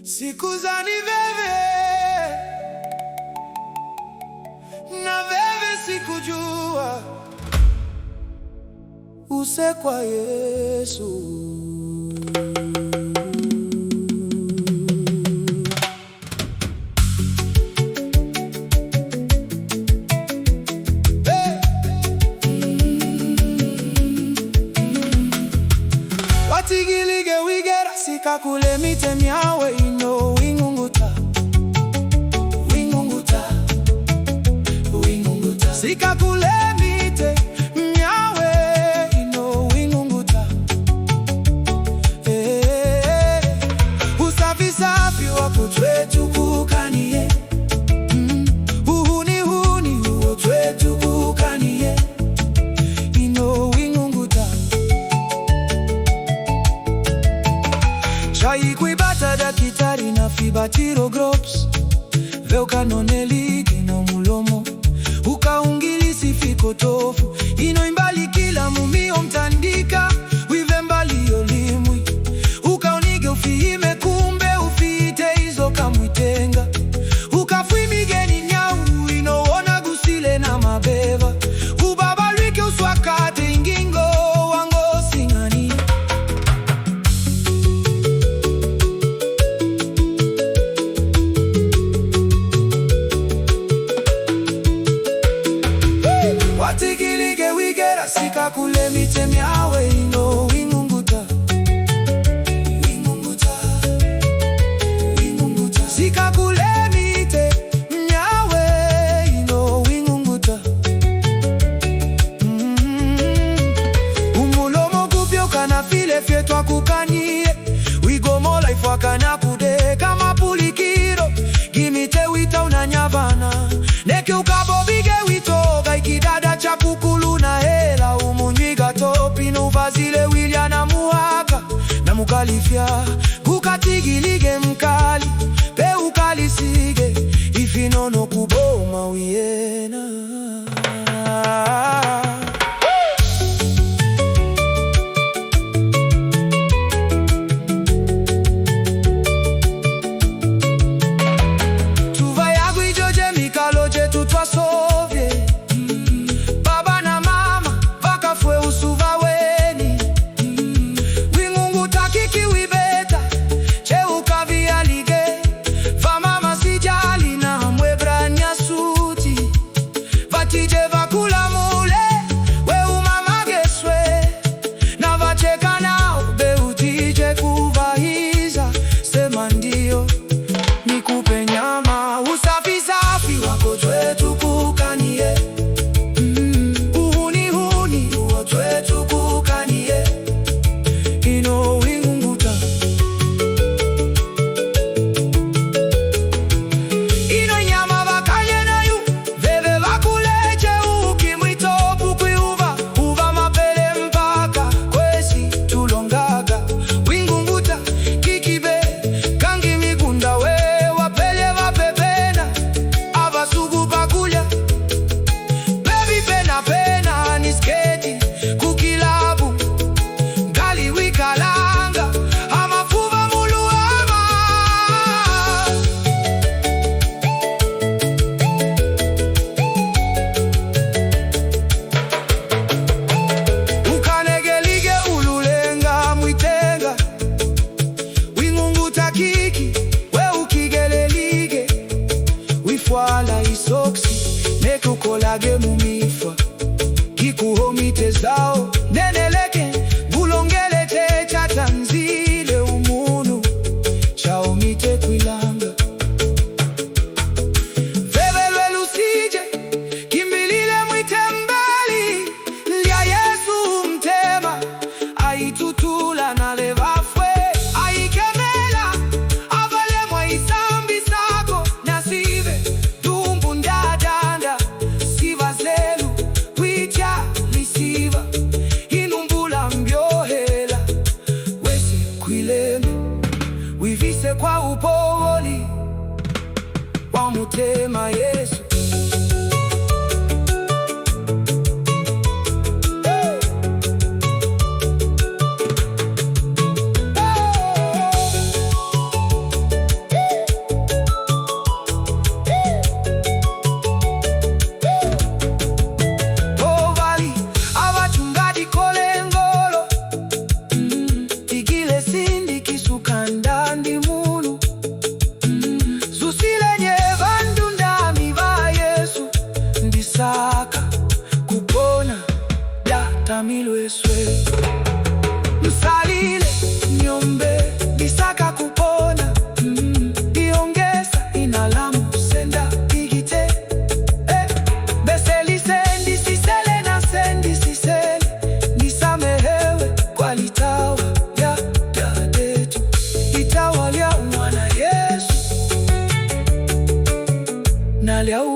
Sikuzani veve na veve sikujua use kwa Yesu. Watigilige wigera sikakule mite myawe ino wingunguta sikakule mite myawe ino wingunguta usafi safi wako twetu kukanie uhuni huo twetu kukanie ino wingunguta chai kuibata dakitari na fibatiro groups veo kanonelike na mulomo ukaungilisi fiko tofu ino imbali kila mumio mtandika wive mbali yolimwi ukaunige ufiime kumbe ufite izo kamwitenga ukafwimigeni nyau inoona gusile na mabeva ubabarike uswakate ingingo wango singani Watigilige wigera sikakule mite myawe ino wingunguta sikakule mite myawe ino wingunguta umulomo kupyoka na file fyetwa kukanie wigomola ifwaka na kude kama pulikiro gimite wita unanyavana neke ukabobige witoga ikidada cha kukulu na hela umunywiga topi nuvazile wilya na muhaka na mukalifya kukatigilige mkali pe ukalisige ifinono kuboma wiyena tutwasovye baba na mama vakafwe usuva weni wingunguta kikiwibeta cheukavialige vamama sijali na mwebrania suti vatije vakula mule weumamageswe na vacheka nao beutije kuvahiza sema ndio nikupe nyama usafi safi wako twetu kukanie uhuni uo twetu kukanie ino wingunguta ino nyama vakanye nayu veve vakuleche ukimwitopu kwiuva uva mapele mpaka kwesi tulongaga wingunguta kikibe kangi migunda we wapele vapepena avasugu pakulya bebi pena ni sketi kukilabu ngali wikalanga amafuva muluama ukanegelige ululenga mwitenga wingunguta kiki we ukigelelige wifwala isoksi nekukolage mumifwa kikuhomite zao neneleke bulongelete chatanzile umunu chaomite kwilanga vevelwelusije kimbilile mwitembeli lya Yesu mtema aitutula na levafwe aikemela avale mwaisambi sako nasive dumbu ndadanda siva zelu wicha lisiva inumbula mbyohela wese kwileme wivise kwa upoli wa mutema Yesu. liau